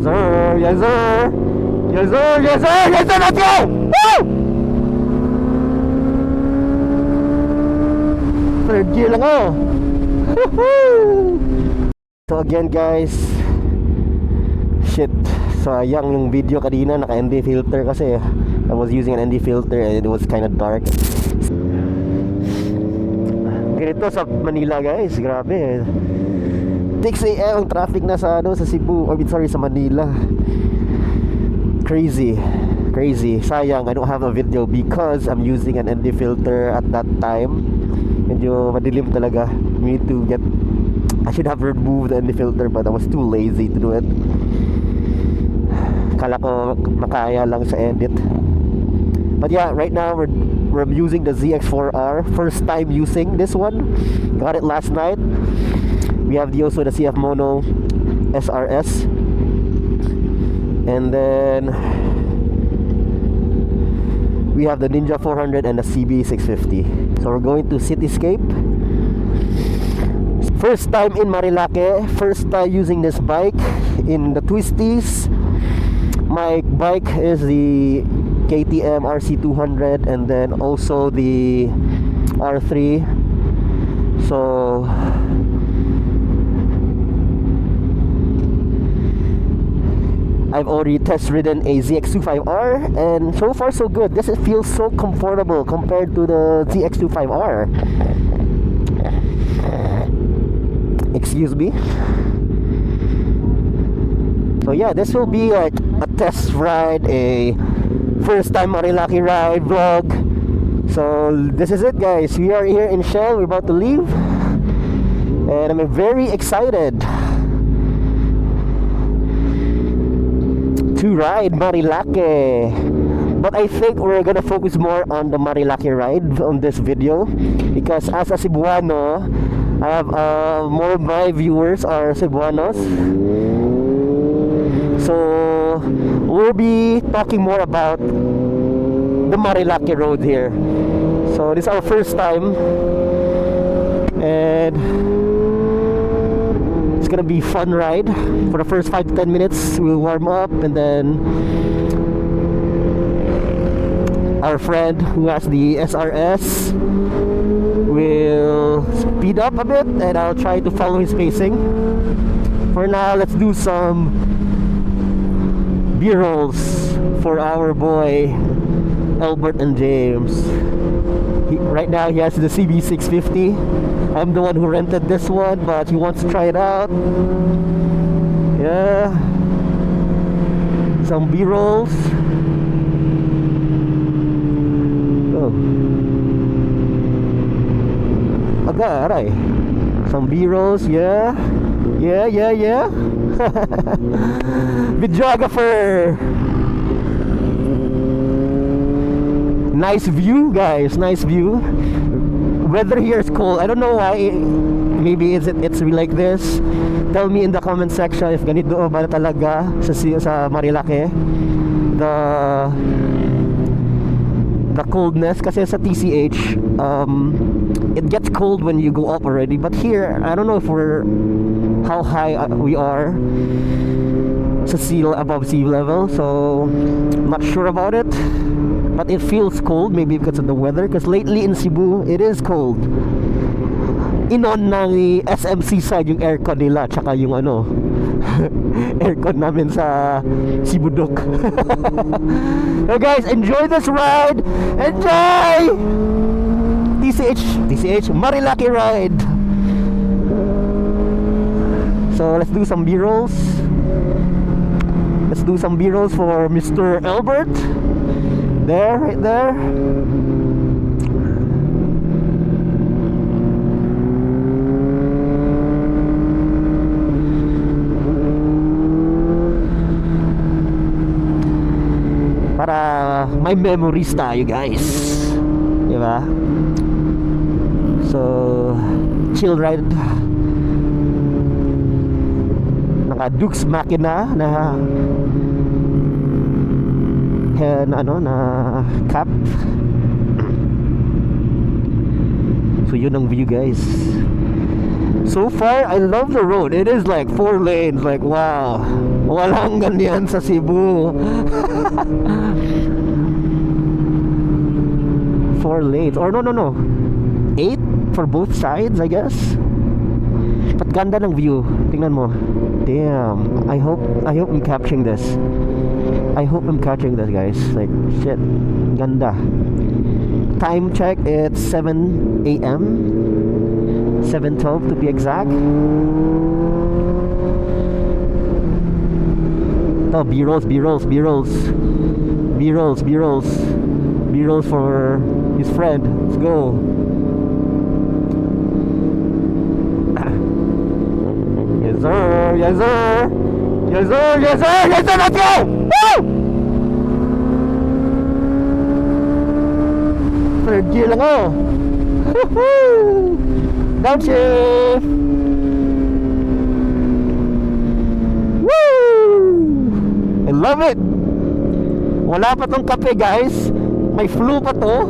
sir, yes sir, yes sir, yes sir, yes sir, let's go! Woo! Third gear lang ako. So again guys, shit, sayang yung video kanina, naka ND filter kasi I was using an ND filter and it was kinda dark. Ganito sa Manila guys, grabe. 6 AM ang traffic na sa Cebu, sa Manila. Crazy. Sayang I don't have a video because I'm using an ND filter at that time. Medyo madilim talaga. I should have removed the ND filter but I was too lazy to do it. Kala ko makaya lang sa edit. But yeah, right now we're using the ZX4R. First time using this one. Got it last night. We have also the CF Mono SRS. And then we have the Ninja 400 and the CB650. So we're going to Cityscape. First time in Marilake. First time using this bike in the twisties. My bike is the KTM RC200 and then also the R3. So I've already test ridden a ZX25R and so far so good. This feels so comfortable compared to the ZX25R. Excuse me. So yeah, this will be like a test ride, a first time Marilake ride vlog. So this is it guys. We are here in Shell. We're about to leave and I'm very excited to ride Marilake. But I think we're gonna focus more on the Marilake ride on this video because as a Cebuano, I have more of my viewers are Cebuanos. So we'll be talking more about the Marilake road here. So this is our first time and it's gonna be fun ride. For the first 5 to 10 minutes we'll warm up and then our friend who has the SRS will speed up a bit and I'll try to follow his pacing. For now, let's do some B-rolls for our boy Albert and James. Right now he has the CB650. I'm the one who rented this one, but he wants to try it out. Yeah, some B-rolls. Oh, agaray. Some B-rolls. Yeah. Videographer. Nice view guys, nice view. Weather here is cold. I don't know why. Maybe it's like this. Tell me in the comment section if ganito ba talaga sa Marilake the coldness. Kasi sa TCH it gets cold when you go up already, but here I don't know if how high we are sa above sea level, so I'm not sure about it. But it feels cold, maybe because of the weather. Because lately in Cebu, it is cold. Inon na ni SMC side yung aircon nila, tsaka yung aircon namin sa Cebudok. So guys, enjoy this ride. Enjoy! TCH Marilake ride. So let's do some B-rolls. Let's do some B-rolls for Mr. Albert. There, right there. Para may memories tayo guys, diba? So chill ride. Naka Dux Machina na cap. So yun ang view guys. So far, I love the road. It is like 4 lanes. Like, wow. Walang ganyan sa Cebu. 4 lanes. Or no. 8 for both sides, I guess. But ganda ng view. Tingnan mo. Damn. I hope I'm capturing this. I hope I'm catching this, guys. Like, shit. Ganda. Time check, it's 7 a.m. 7:12 to be exact. Oh, B-rolls for his friend. Let's go. Yes sir, let's go. Woo! Third gear lang ako. Woohoo! Downshift! Woo! I love it! Wala pa tong kape, guys. May flu pa to.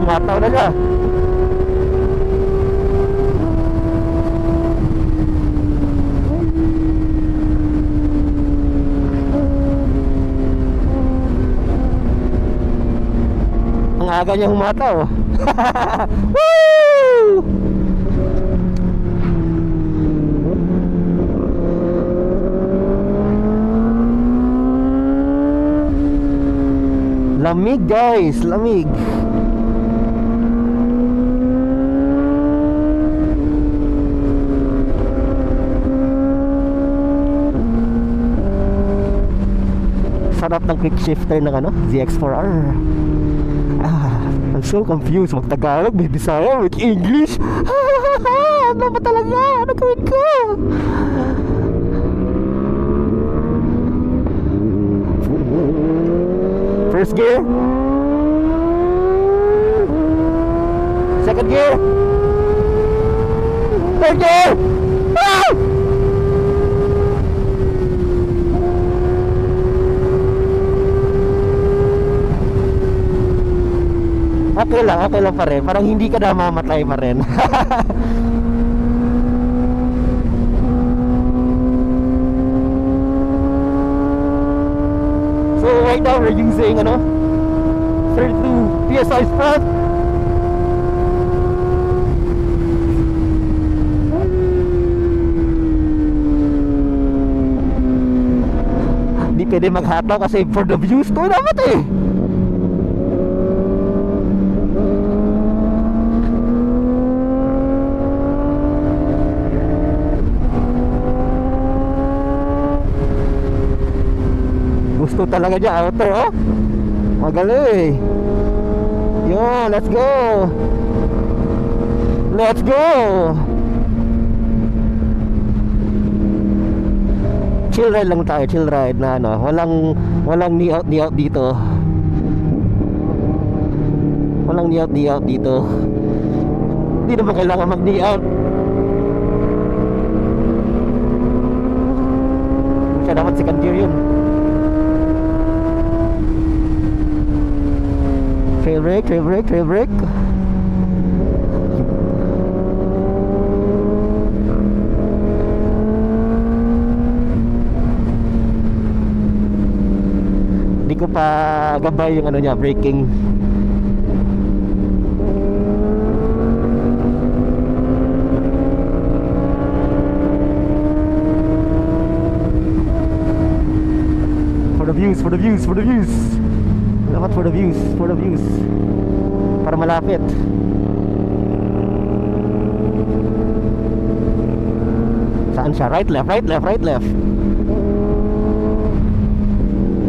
Mataw na siya. Ang aga niya humataw. Woo! Lamig, guys, lamig. Sarap ng quick shifter ng ZX4R. I'm so confused. Mag-Tagalog, may Bisaya, with English. Ano ba talaga? Ano gawin ko? First gear. Second gear. Third gear. Ah! Okay lang pa rin. Parang hindi ka na mamatay pa rin. So right now we're using 32 PSI spread. Hindi pwede maghataw kasi for the views to dapat eh. Gusto talaga niya outer, oh. Magaling. Yo, let's go. Let's go. Chill ride lang tayo, chill ride na walang knee out dito. Walang knee out dito. Hindi naman kailangan mag knee out. Siya dapat second gear yun. Trail brake. Hindi ko pa gabay yung niya, braking. For the views. Dapat for the views. Para malapit. Saan siya? Right, left.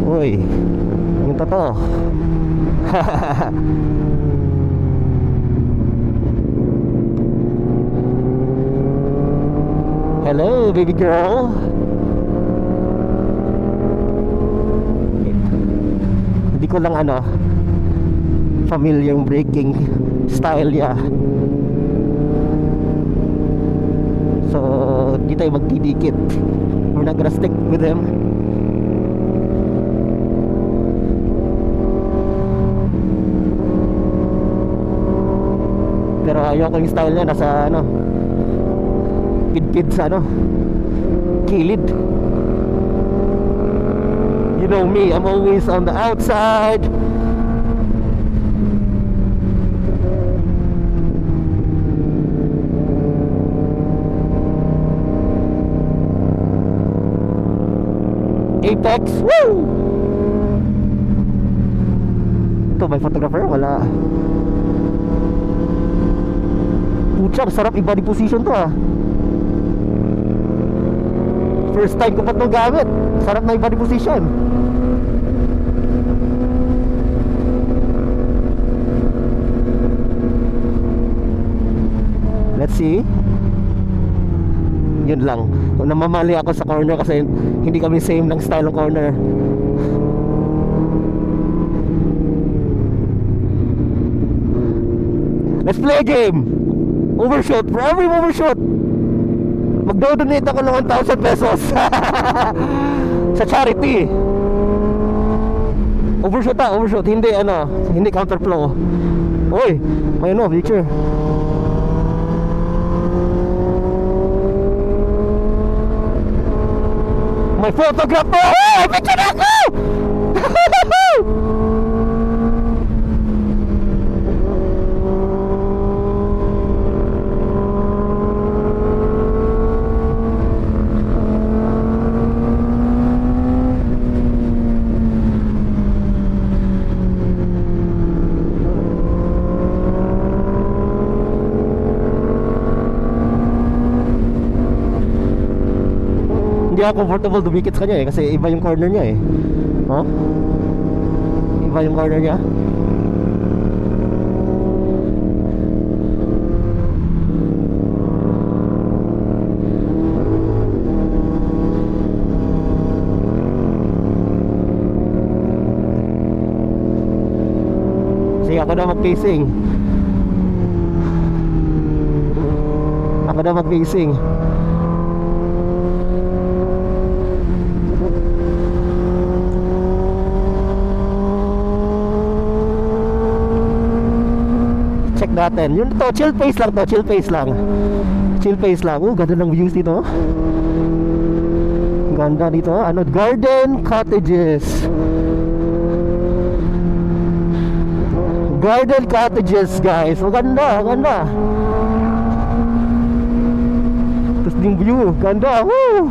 Uy, yung totoo. Hello, baby girl. Hindi ko lang familiar yung braking style niya. So, di tayo magdidikit. we're not gonna stick with him. Pero ayoko yung style niya, nasa ano, pid-pid sa ano, kilid. You know me, I'm always on the outside. Apex, woo! Ito, may photographer? Wala. Pucha, sarap i-body position to ah. First time ko pa ito gamit. Sarap na i-body position. Let's see. Yun lang. Kung namamali ako sa corner kasi hindi kami same ng style ng corner. Let's play a game. Overshoot. For every overshoot, magdo-donate ako ng 1,000 pesos sa charity. Overshoot ah, overshoot. Hindi ano, hindi counterflow. Oy, may ano, picture. May photograph po! Hey! Picture ako! Hindi ako comfortable dumikit sa kanya eh, kasi iba yung corner niya eh. Oh? Iba yung corner niya. Sige, ako na mag-pacing. Ako na mag-pacing. Check natin. Yun to, chill pace lang to, chill pace lang. Chill pace lang. Oh, ganda ng views dito. Ganda dito. Ano, garden cottages. Garden cottages, guys. Oh, ganda, ganda. Tapos yung view, ganda. Woo!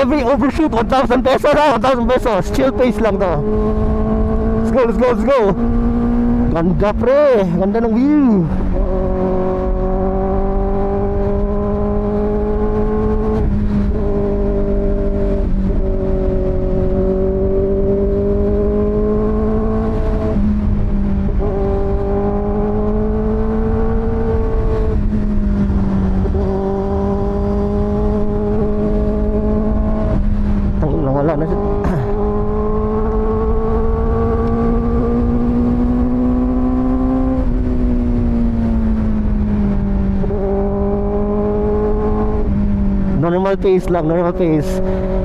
Every overshoot 1,000 pesos na, 1,000 pesos. Chill pace lang to. Let's go, let's go, let's go. Ganda pre, ganda ng view. Wala na siya. Normal pace lang, normal pace.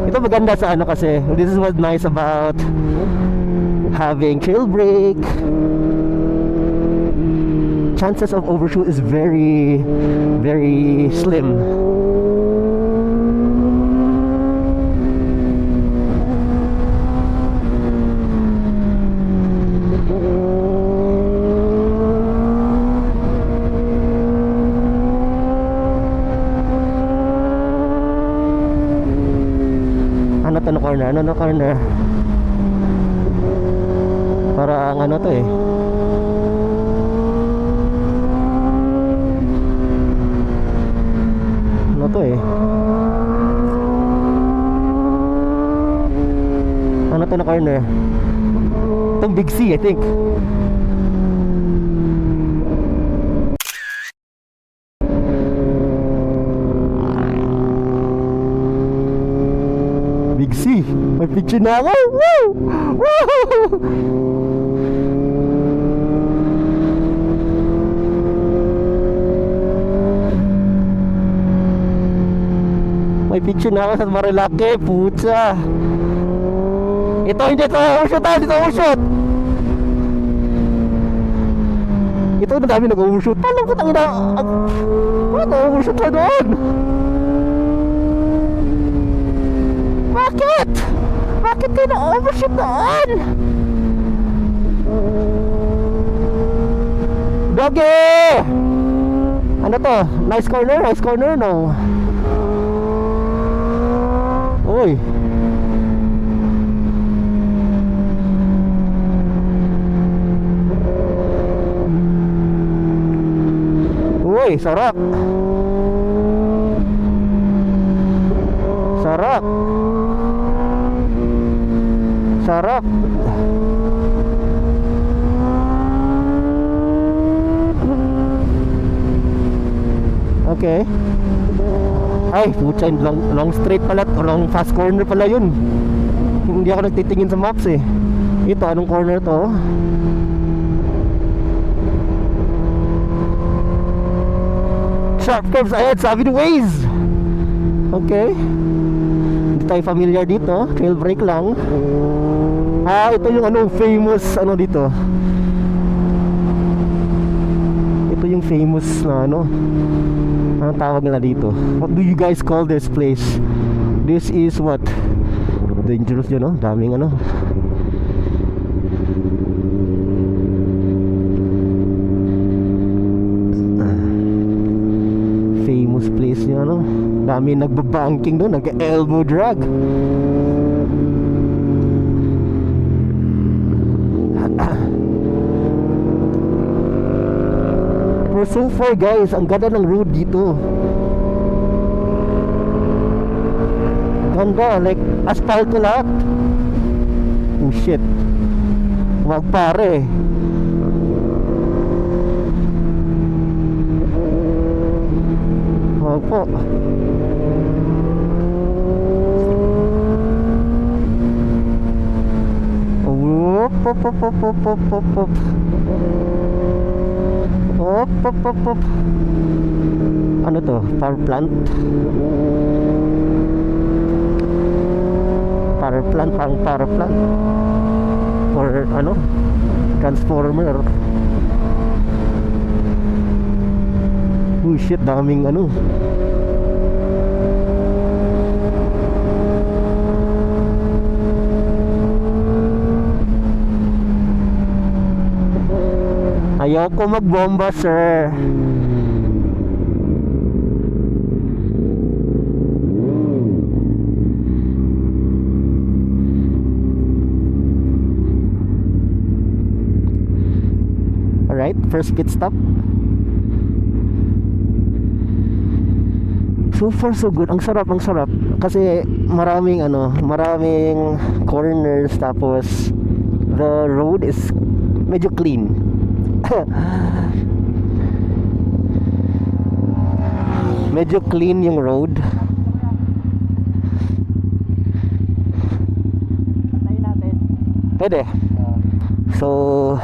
Ito maganda sa ano kasi, this is what's nice about having trail brake. Chances of overshoot is very, very slim. Ano corner? Ano corner? Parang ano to eh. Ano to eh? Ano to na corner? Itong Big C, I think. Big C. May Big picture na ako. Woo! Woo! May picture na ako sa Marilake, putsa. Ito, hindi ito, overshoot ah, dito overshoot. Ito, na dami nag-overshoot. Paano ko tangina? Nag-overshoot na doon. Bakit? Bakit kayo na-overshoot doon? Doggy! Ano to? Nice corner? Nice corner? No. Uy. Uy, sarap. Sarap. Sarap. Okay. Ay, putya, long straight pala, long fast corner pala yun. Hindi ako nagtitingin sa maps eh. Ito, anong corner to? Sharp curves ahead, sabi ni Waze. Okay. Hindi tayo familiar dito, trail brake lang. Ah, ito yung ano, famous ano dito. Ito yung famous na ano. Anong tawag nila dito? What do you guys call this place? This is what? Dangerous yun, no? Daming ano. Famous place yun, no? Daming nagbabanking doon, nag-elbow drag. So far guys, ang ganda ng road dito. Ganda, like asphalt na lahat. Oh shit. Wag pare. Wag po. Op. Op. Ano to? Power plant? Power plant, parang power plant. Or ano? Transformer. Oh shit, daming ano. Ayoko magbomba, sir. Alright, first pit stop. So far so good. Ang sarap, ang sarap. Kasi maraming ano, maraming corners, tapos the road is medyo clean. Medyo clean yung road. Patayin natin. Pwede. So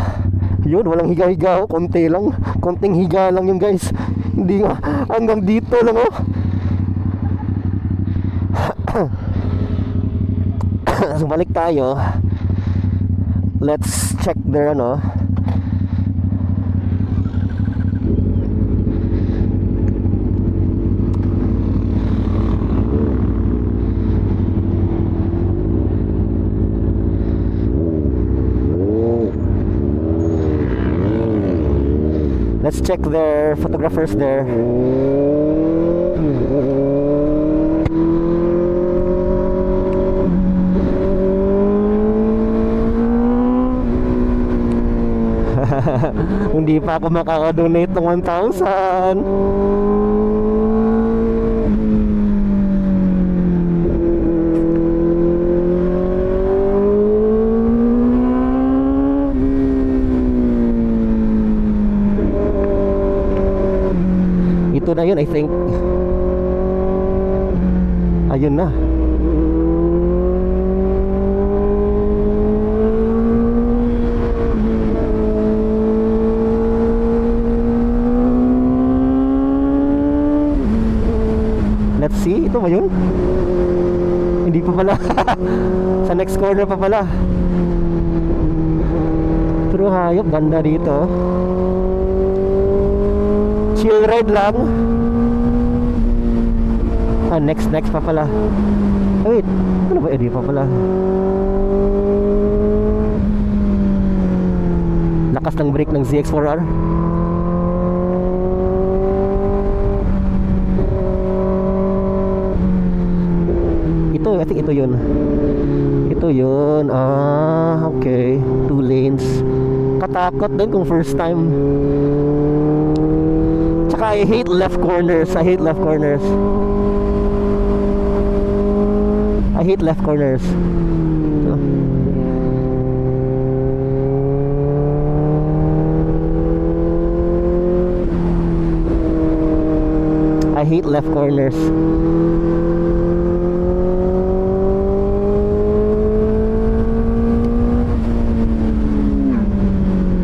yun, walang higa-higa, konti lang. Konting higa lang yung guys. Hindi nga, hanggang dito lang oh. So balik tayo. Let's check their ano. Let's check their photographers there. Hindi pa ako makaka-donate ng 1,000. Ito na yun, I think. Ayun na. Let's see, ito ba yun? Hindi pa pala. Sa next corner pa pala. Pero hayop, ganda dito. Chill ride lang. Next pa pala. Wait, ano ba? Hindi pa pala. Lakas ng brake ng ZX4R. Ito, I think ito yun. Ito yun. Okay. 2 lanes. Katakot din kung first time. Tsaka I hate left corners. I hate left corners. I hate left corners.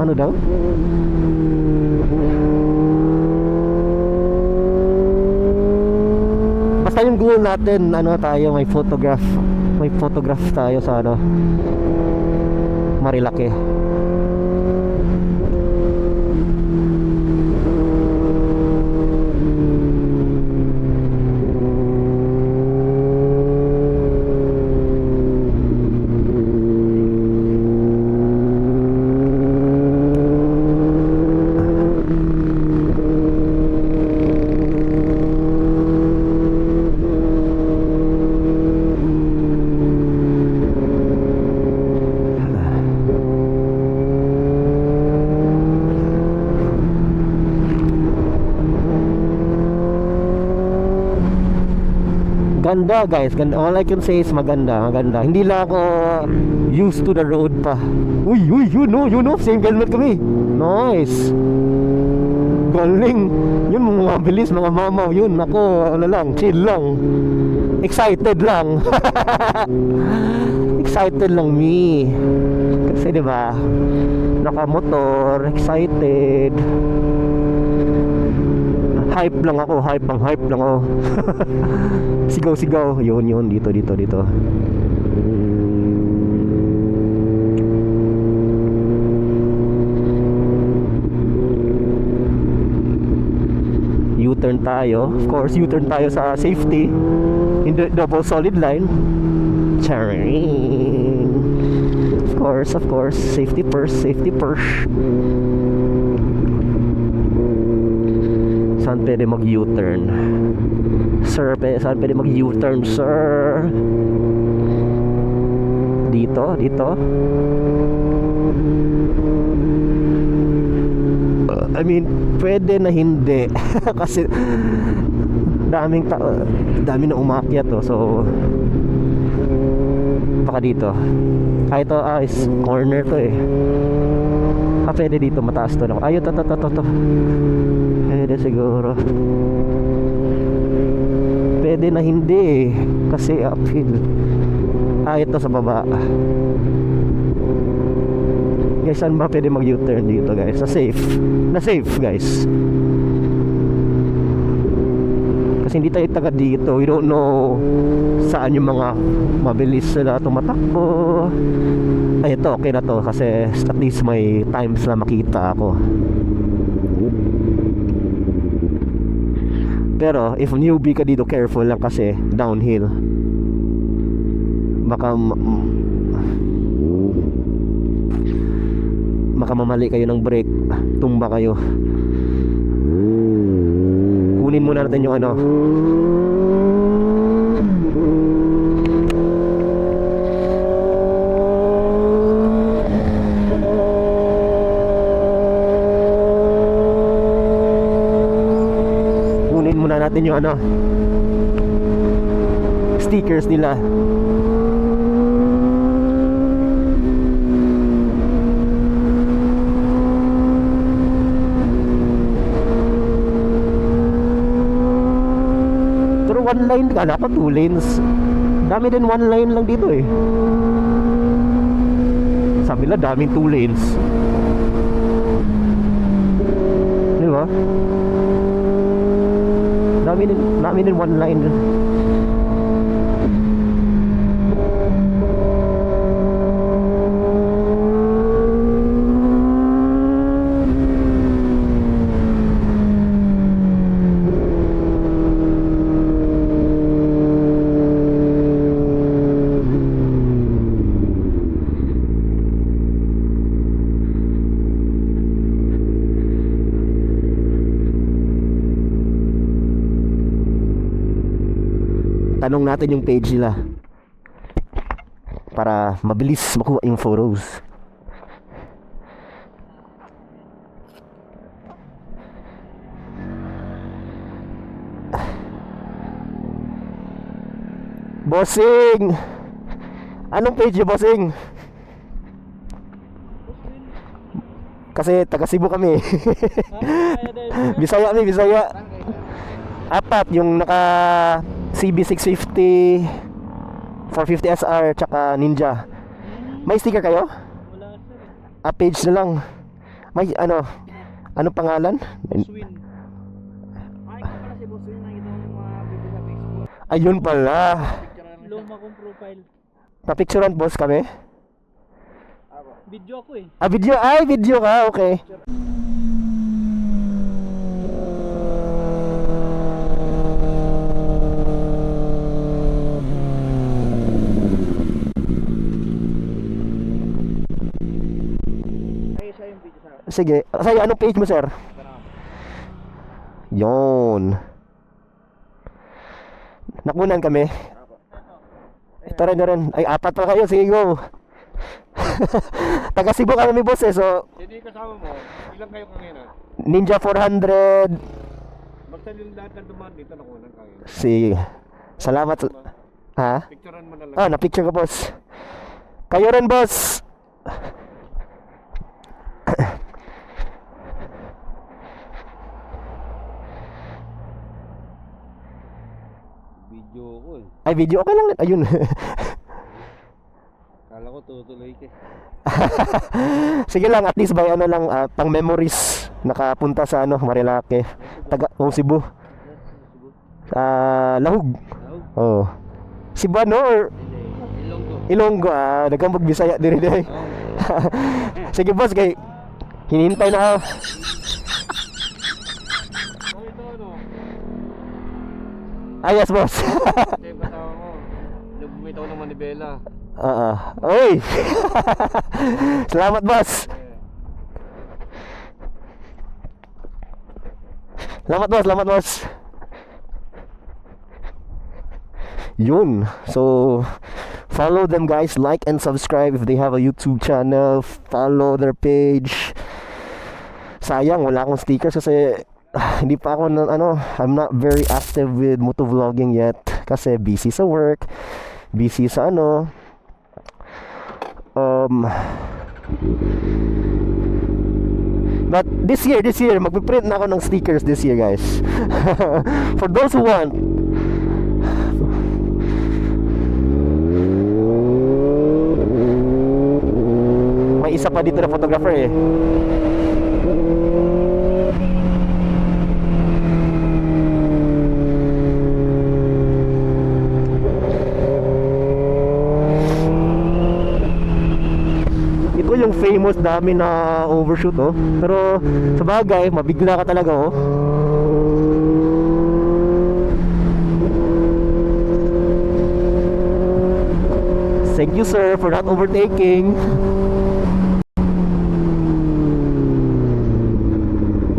Ano daw? Basta yung goal natin, ano tayo, may photograph tayo sa ano, Marilaki. Ganda guys, ganda. All I can say is maganda. Hindi lang ako used to the road pa. Uy, you know, same helmet kami. Nice. Galing. Yun mga mabilis, mga mamaw yun. Ako, ano lang, chill lang. Excited lang. Excited lang me. Kasi diba, nakamotor, excited. Hype lang ako. Sigaw. Yun, dito. U-turn tayo. Of course, U-turn tayo sa safety. In the double solid line. Charing. Of course. Safety first. Saan pwede mag-U-turn? Sir, saan pwede mag-U-turn, sir? Dito? I mean, pwede na hindi. Kasi dami na umakyat to. So baka dito. Ito is corner to eh. Pwede dito, mataas to. Ayun, to. Pwede siguro. Pwede na hindi eh. Kasi uphill. Ito sa baba. Guys, saan ba pwede mag-U-turn dito guys? Na safe guys. Kasi hindi tayo taga dito. We don't know saan yung mga mabilis sila tumatakbo. Ito okay na to. Kasi at least may times na makita ako. Pero if newbie ka dito, careful lang kasi downhill. Baka mamali kayo ng brake, tumba kayo. Kunin muna natin yung ano. Kunin muna natin yung ano, stickers nila. One line, kala ko 2 lanes. Dami din 1 line lang dito eh. Sabi nila daming 2 lanes. Di ba? namin din one line. Tanong natin yung page nila para mabilis makuha yung photos. Bossing! Anong page yung bossing? Kasi taga Cebu kami. Bisaya kami, Bisaya. Apat yung naka CB650, 450 SR, tsaka Ninja. May sticker kayo? Wala sir. Page na lang. May ano pangalan? Swin. Ay, ko pala si Boss Swin. Nakita mo yung mga video sa Facebook. Ayun pala. Luma kong profile. Napicturean boss kami? Video ako eh. Video? Ay, video ka, okay. Ay, siya yung video sa akin. Sige, sa'yo, anong page mo sir? Yon. Nakunan kami. Ito rin. Ay, apat pa kayo, sige go. Taga Cebu kami boss eh, so Sino yung kasama mo? Ilang kayo kanina? Ninja 400. Basta yung lahat na dumaan dito nakunan kayo. Sige. Salamat. Ha? Picturean mo na lang. Na-picture ko boss. Kayo rin boss. Video ko eh. Ay, video okay lang. Ayun. Kala ko tutuloy ka. Sige lang, at least by ano lang, pang memories nakapunta sa Marilake. Taga Cebu. Lahug. Oh. Cebu or Ilonggo. Ilonggo, dagang magbisaya diri dai. Sige boss, kay hinihintay na ako. Oh, ito ano? Yes boss. Ito yung kasama ko. Nagbumitaw ng manibela. Oy. Salamat boss. Salamat boss. Yun. So follow them guys, like and subscribe if they have a YouTube channel. Follow their page. Sayang wala akong stickers kasi hindi pa ako I'm not very active with motovlogging yet kasi busy sa work, busy sa but this year magpiprint na ako ng stickers this year guys. For those who want. May isa pa dito na photographer eh. Ito yung famous dami na overshoot pero sa bagay mabigla ka talaga Thank you sir for not overtaking.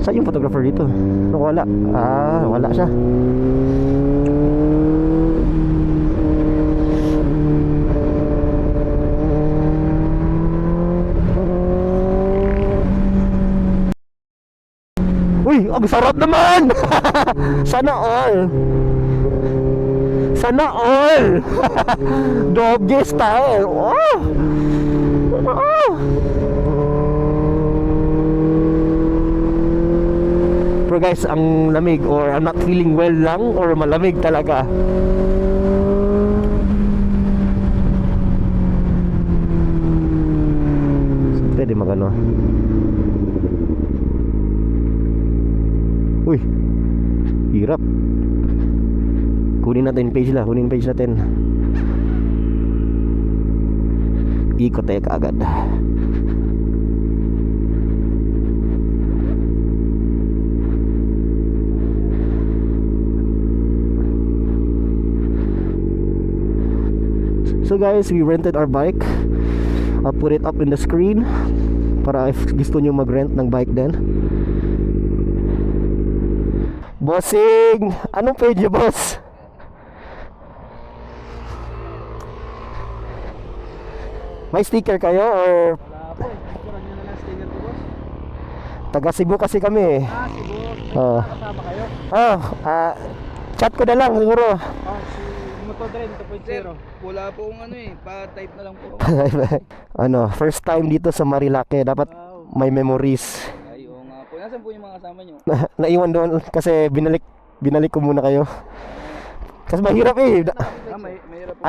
Saan yung photographer dito? Wala. Wala siya. Uy, ang sarap naman! Sana all! Sana all! Doggy style! Oh! Oh! Pero guys, ang lamig or I'm not feeling well lang or malamig talaga. So, pwede magano. Uy, Hirap. Kunin natin page la, kunin page natin. Ikot tayo kaagad. So guys, we rented our bike. I'll put it up in the screen para if gusto nyo mag-rent ng bike din. Bossing! Anong page nyo, boss? May sticker kayo or Wala po eh. Picturean nyo na lang sticker ko, boss. taga Cebu kasi kami? Cebu. Oo. Kasama kayo? Chat ko na lang siguro. Si Moto Dren 2.0. Wala po akong ano eh, pa-type na lang po. First time dito sa Marilake, dapat Wow. may memories. Ay, oo nga po. Nasaan po yung mga kasama nyo? Naiwan doon kasi binalik ko muna kayo. Kasi mahirap eh. Mahirap po.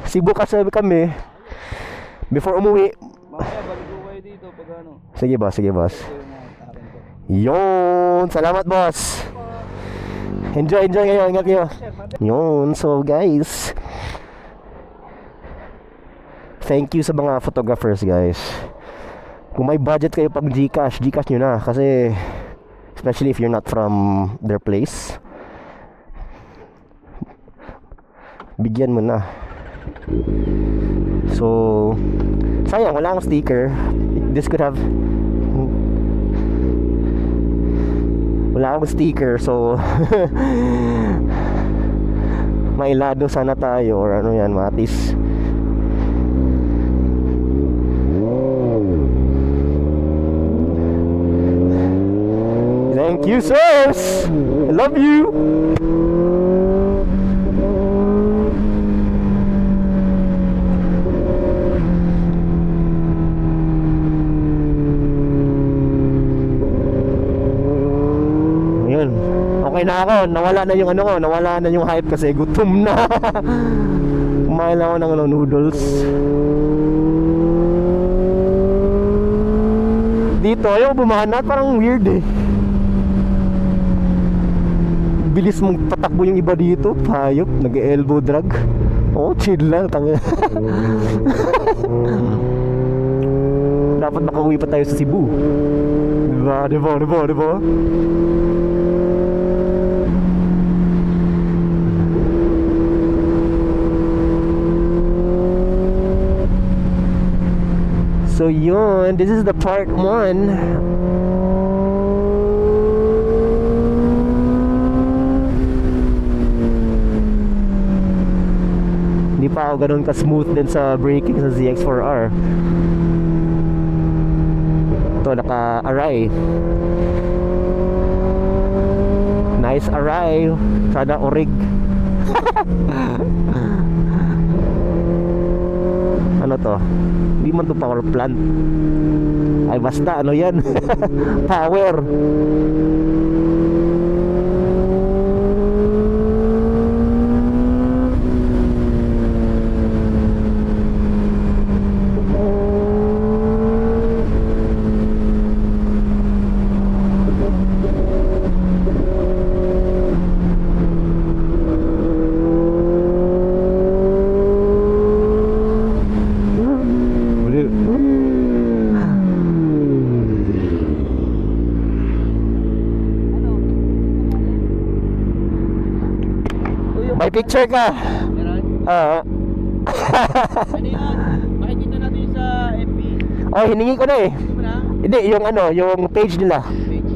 4 Cebu kasi kami. Before umuwi. Mamaya, balik po kayo dito pag ano. Sige boss, sige boss. Ito yung mga akin po. Yun, salamat boss. Enjoy kayo, ingat kayo. Yun, so guys, thank you sa mga photographers guys. Kung may budget kayo pang Gcash nyo na. Kasi especially if you're not from their place, bigyan mo na. So sayang wala akong sticker. This could have, wala akong sticker, so mailado sana tayo or ano yan, matis. Thank you sirs, I love you. Okay na ako, nawala na yung ano ko, nawala na yung hype kasi gutom na. Kumain lang ako ng noodles. Dito ayaw bumanat, parang weird eh. Bilis mong patakbo yung iba dito, hayop, nag-elbow drag. Oh, chill lang, tanga. Dapat makauwi pa tayo sa Cebu. Diba? So yun, this is the part 1. Hindi pa ako ganun ka-smooth din sa braking sa ZX4R. Ito, naka-aray. Nice aray. Sana orig. Ano to? Hindi man to power plant. Ay basta ano yan. Power. May picture ka. Meron? Oo. Ano yan? Makikita natin yung sa FB. Oh, hiningi ko na eh. Gusto mo na? Hindi, yung ano, yung page nila. Page.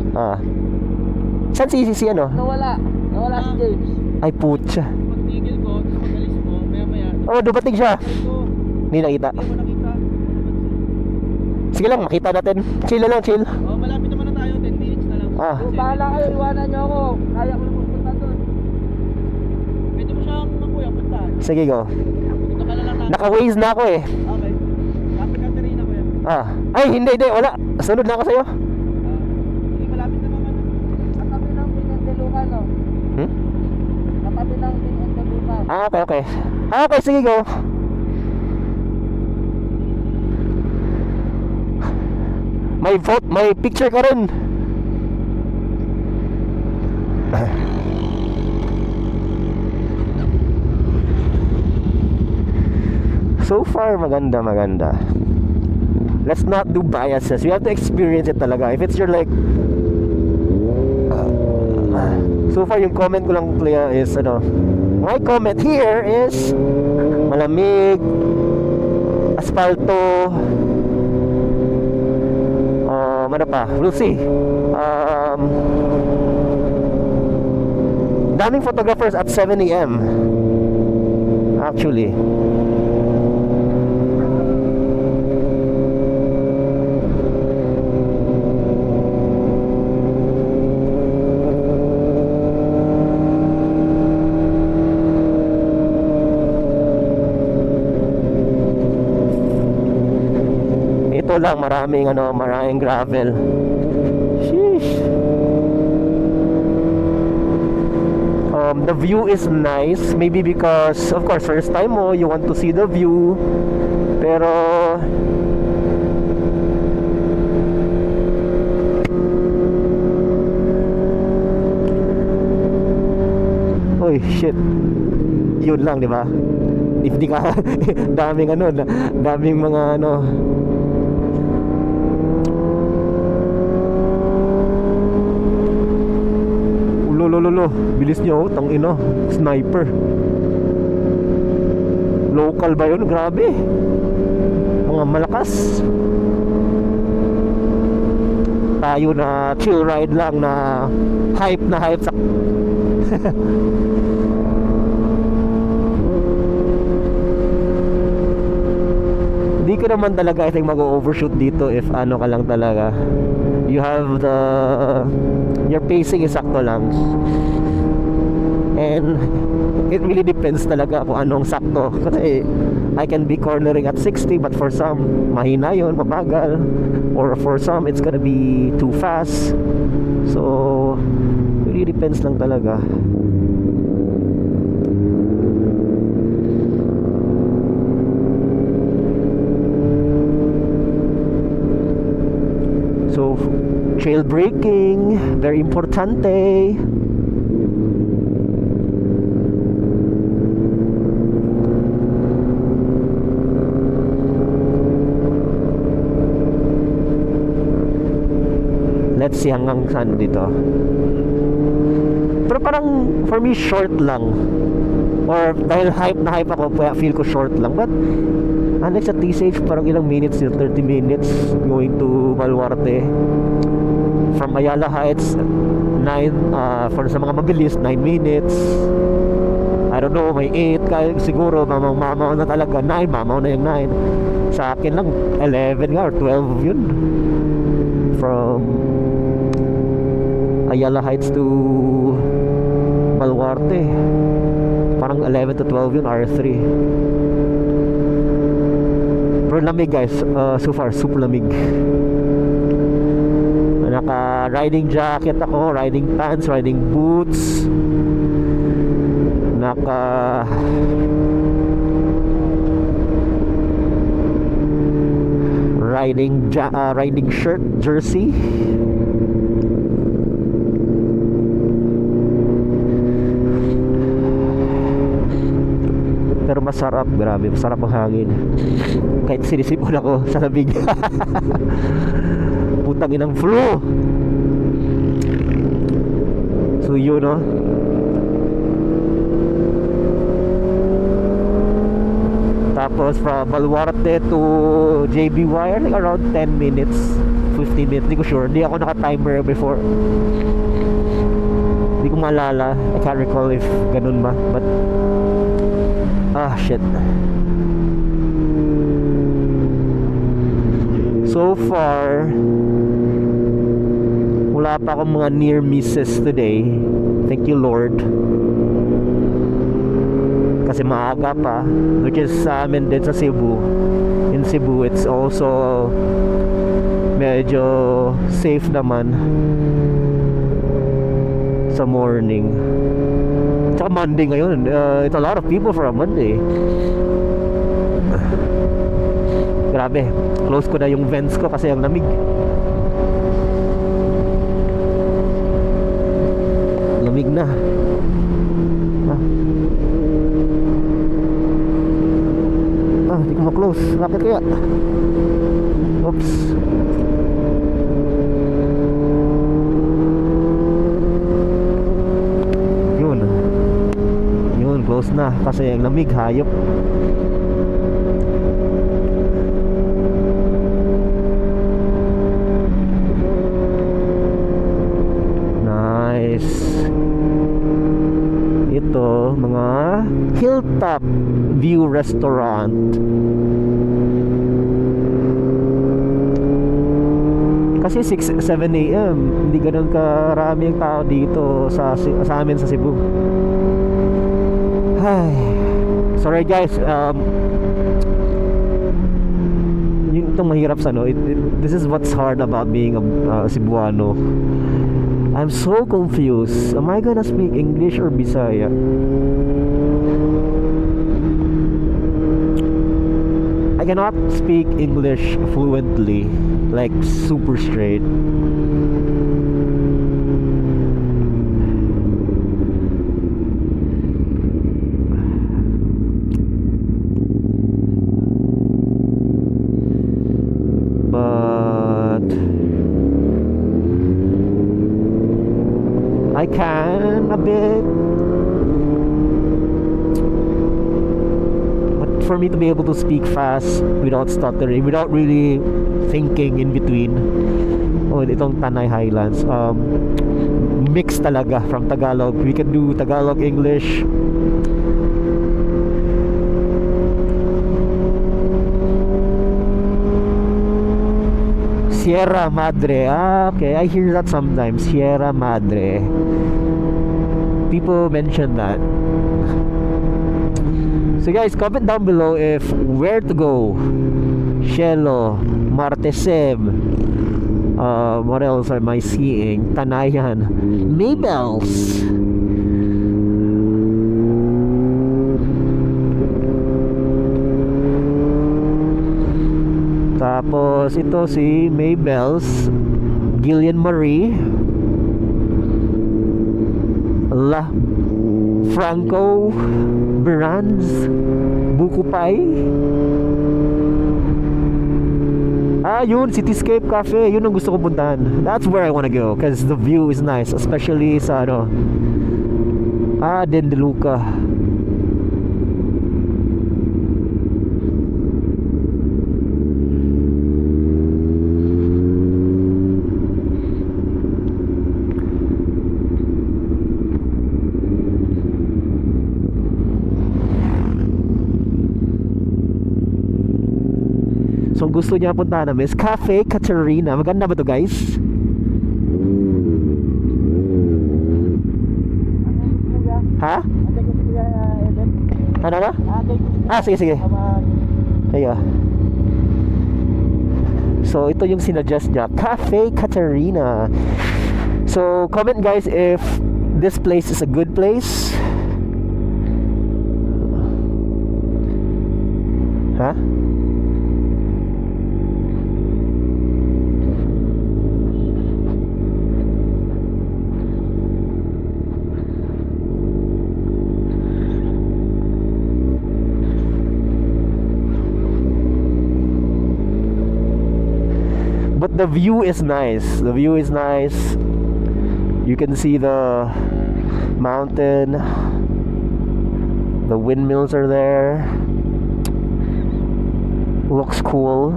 Saan si ano? Nawala si James. Ay putya. Pag-tigil ko, tapos pag-alis mo, maya-maya. Oh, dumating siya. Ito, Hindi nakita. hindi mo nakita. Sige lang, makita natin. Chill na lang, chill. Oh, malapit naman na tayo, 10 minutes na lang. Bahala kayo, iwanan nyo ako. Kaya ko lang magpunta doon. Pwede mo siyang kuya, puntahan. Sige, go. Punta ka na lang natin. Naka-waze na ako eh. Okay. Lapit ka rin ako yan. Ay, hindi, wala. Sunod na ako sa'yo. Hindi, malapit na naman. Katabi ng Pinandalukan, no? Hmm? Katabi ng Pinandalukan. Okay. Okay, sige, go. May picture ka rin. So far, maganda. Let's not do biases. We have to experience it talaga. If it's your like so far yung comment ko lang Clea is ano, my comment here is malamig, asfalto, ano pa, we'll see. Daming photographers at 7 AM actually. Ito lang, maraming gravel. Sheesh. The view is nice, maybe because of course first time mo, you want to see the view. Pero oy, shit. Yun lang, di ba? If di ka daming mga Lolo, bilis nyo, tangina, sniper. Local ba yun? Grabe. Mga malakas. Tayo na chill ride lang na hype sa Di ka naman talaga I think mag-overshoot dito if ano ka lang talaga. You have your pacing is sakto lang. And it really depends talaga kung anong sakto. Kasi I can be cornering at 60 but for some mahina yun, mabagal. Or for some it's gonna be too fast. So it really depends lang talaga. So trail braking, very importante. Let's see hanggang saan dito. Pero parang for me short lang. Or dahil hype ako, feel ko short lang. But unlike sa TCH, parang ilang minutes yun, 30 minutes going to Baluarte. From Ayala Heights 9 for sa mga mabilis 9 minutes. I don't know, may 8 kaya siguro mamaw na talaga 9, mamaw na yung 9. Sa akin lang 11 nga or 12 yun. From Ayala Heights to Baluarte. Parang 11 to 12 yun, R3. Pero lamig guys, so far super lamig. Naka riding jacket ako, riding pants, riding boots. Naka riding shirt, jersey. Pero masarap, grabe, masarap ang hangin. Kahit sinisipon ako sa lamig. Putang inang flu. So yun, no? Tapos from Baluarte to JBY, I think around 10 minutes 15 minutes, hindi ko sure. Hindi ako naka-timer before. Hindi ko maalala. I can't recall if ganun ba. But shit. So far wala pa akong mga near misses today. Thank you Lord. Kasi maaga pa, which is sa amin din sa Cebu. In Cebu it's also medyo safe naman sa morning. Tsaka Monday ngayon, it's a lot of people for a Monday. Grabe, close ko na yung vents ko kasi ang lamig. na. Hindi ko ma-close. Bakit kaya? Oops. Yun, close na. Kasi ang lamig, hayop. Nice. Ito, mga Hilltop View Restaurant. Kasi 6, 7 a.m. Hindi ganun karami ang tao dito sa amin sa Cebu. Ay. Sorry guys, yung itong mahirap sa this is what's hard about being a Cebuano. I'm so confused. Am I gonna speak English or Bisaya? I cannot speak English fluently, like super straight. But I can a bit. For me to be able to speak fast without stuttering, without really thinking in between. Itong Tanay Highlands, mix talaga from Tagalog. We can do Tagalog, English. Sierra Madre. Okay, I hear that sometimes. Sierra Madre. People mention that. So guys, comment down below if where to go. Cielo, Martesem. What else am I seeing? Tanayan, Maybells. Tapos ito si Maybells, Gillian Marie, La Franco Brands, Bukupay. Yun, Cityscape Cafe. Yun ang gusto ko puntahan. That's where I wanna go because the view is nice, especially sa Dendeluca. So gusto niya puntahan namin is Cafe Caterina. Maganda ba to guys? Ha? Ano na? Sige. Kaya. So ito yung sinuggest niya, Cafe Caterina. So comment guys if this place is a good place. Ha? But the view is nice. The view is nice. You can see the mountain. The windmills are there. Looks cool.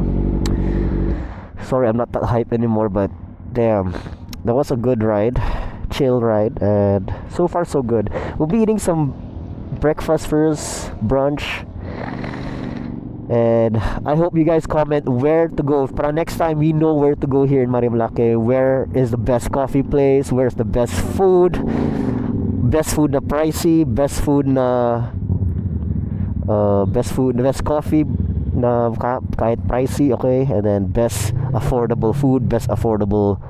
Sorry, I'm not that hype anymore, but damn, that was a good ride. Chill ride, and so far so good. We'll be eating some breakfast first, brunch. And I hope you guys comment where to go. Para next time we know where to go here in Marimlake. Where is the best coffee place? Where's the best food? Best food na pricey. Best food na best coffee na kahit pricey, okay? And then best affordable food, best affordable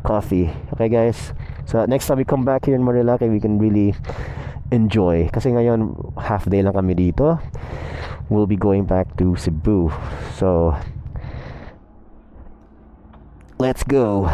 coffee. Okay guys? So next time we come back here in Marilake, we can really enjoy. Kasi ngayon half day lang kami dito. We'll be going back to Cebu. So let's go.